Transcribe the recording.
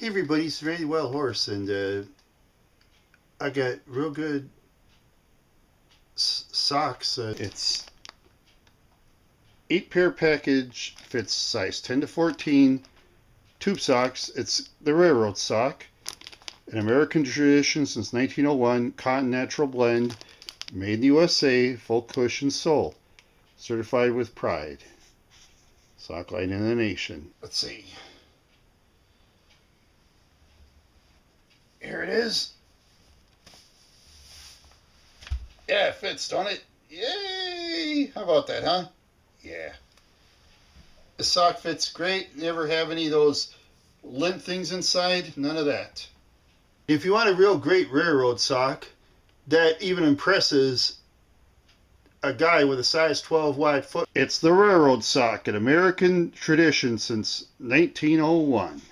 Hey everybody, it's Randy Wild Horse, and I got real good socks. It's 8 pair package, fits size 10 to 14, tube socks. It's the railroad sock, an American tradition since 1901, cotton natural blend, made in the USA, full cushion sole, certified with pride. Sock line in the nation. Let's see. Here it is. Yeah, it fits, don't it? Yay! How about that, huh? Yeah. The sock fits great. Never have any of those lint things inside. None of that. If you want a real great railroad sock that even impresses a guy with a size 12 wide foot, it's the railroad sock, an American tradition since 1901.